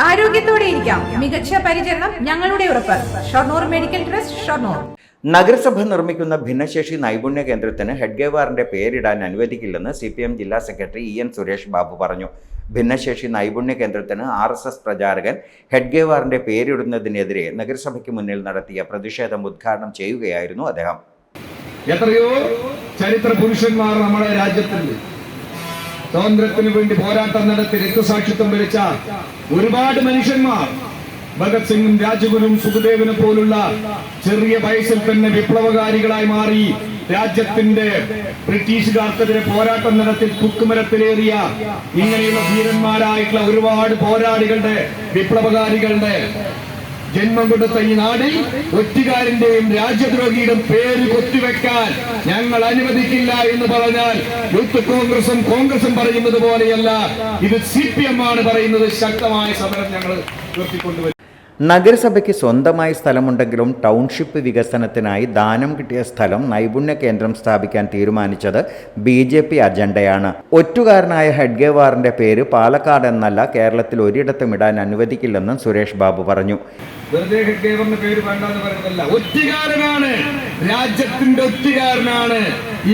ആരോഗ്യത്തോടെ ഇരിക്കാം. മികച്ച പരിചരണം ഞങ്ങളുടെ ഉറപ്പ്. Shoranur medical trust, Shoranur. നഗരസഭ നിർമ്മിക്കുന്ന ഭിന്നശേഷി നൈപുണ്യ കേന്ദ്രത്തിന് ഹെഡ്ഗേവാറിന്റെ പേരിടാൻ അനുവദിക്കില്ലെന്ന് CPM ജില്ലാ സെക്രട്ടറി EN സുരേഷ് ബാബു പറഞ്ഞു. ഭിന്നശേഷി നൈപുണ്യ കേന്ദ്രത്തിന് RSS പ്രചാരകൻ ഹെഡ്ഗേവാറിന്റെ പേരിടുന്നതിനെതിരെ നഗരസഭയ്ക്ക് മുന്നിൽ നടത്തിയ പ്രതിഷേധം ഉദ്ഘാടനം ചെയ്യുകയായിരുന്നു അദ്ദേഹം. എത്രയോ ചരിത്ര പുരുഷന്മാർ നമ്മുടെ രാജ്യത്തുണ്ട്. സ്വാതന്ത്ര്യത്തിന് വേണ്ടി പോരാട്ടം നടത്തി രക്തസാക്ഷിത്വം വരിച്ച ഒരുപാട് മനുഷ്യന്മാർ, ഭഗത് സിംഗും രാജഗുരും സുഖദേവനെ പോലുള്ള ചെറിയ വയസ്സിൽ തന്നെ വിപ്ലവകാരികളായി മാറി രാജ്യത്തിന്റെ ബ്രിട്ടീഷുകാർക്കെതിരെ പോരാട്ടം നടത്തി തുക്കുമരത്തിലേറിയ ഇങ്ങനെയുള്ള ധീരന്മാരായിട്ടുള്ള ഒരുപാട് പോരാളികളുടെ വിപ്ലവകാരികളുടെ ജന്മം കൊടുത്ത ഈ നാടിൽ ഒറ്റുകാരന്റെയും രാജ്യദ്രോഹിയുടെയും പേര് കൊത്തിവെക്കാൻ ഞങ്ങൾ അനുവദിക്കില്ല എന്ന് പറഞ്ഞാൽ യൂത്ത് കോൺഗ്രസും പറയുന്നത് പോലെയല്ല, ഇത് CPM ആണ് പറയുന്നത്. ശക്തമായ സമരം ഞങ്ങൾ ഉയർത്തിക്കൊണ്ടുവരും. നഗരസഭയ്ക്ക് സ്വന്തമായി സ്ഥലമുണ്ടെങ്കിലും ടൗൺഷിപ്പ് വികസനത്തിനായി ദാനം കിട്ടിയ സ്ഥലം നൈപുണ്യ കേന്ദ്രം സ്ഥാപിക്കാൻ തീരുമാനിച്ചത് BJP അജണ്ടയാണ്. ഒറ്റുകാരനായ ഹെഡ്ഗേവാറിന്റെ പേര് പാലക്കാട് എന്നല്ല കേരളത്തിൽ ഒരിടത്തും ഇടാൻ അനുവദിക്കില്ലെന്നും സുരേഷ് ബാബു പറഞ്ഞു. വെറുതെ ഹെഡ്ഗേവാറിന്റെ പേര് വേണ്ടെന്ന് പറയുന്നതല്ല, ഒറ്റുകാരനാണ്, രാജ്യത്തിന്റെ ഒറ്റുകാരനാണ്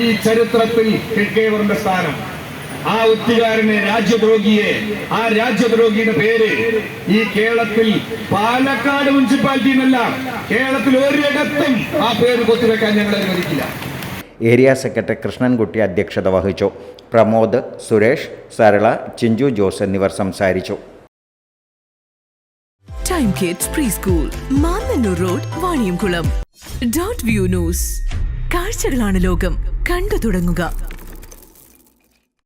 ഈ ചരിത്രത്തിൽ ഹെഡ്ഗേവാറിന്റെ സ്ഥാനം. ആ ഒറ്റുകാരനെ, ആ രാജ്യദ്രോഹിയുടെ പേര് ഈ കേരളത്തിൽ പാലക്കാട് മുനിസിപ്പാലിറ്റി എന്നല്ല, കേരളത്തിൽ ഒരിടത്തും ആ പേര് കൊത്തിവെക്കാൻ ഞങ്ങൾ അനുവദിക്കില്ല. ഏരിയ സെക്രട്ടറി കൃഷ്ണൻകുട്ടി അധ്യക്ഷത വഹിച്ചു. പ്രമോദ്, സുരേഷ്, സരള, ചിഞ്ചു ജോസ് എന്നിവർ സംസാരിച്ചു. Time kids pre school, Mannannur road, Vaniyamkulam. .view news. കാഴ്ചകളാണ് ലോകം, കണ്ടു തുടങ്ങുക.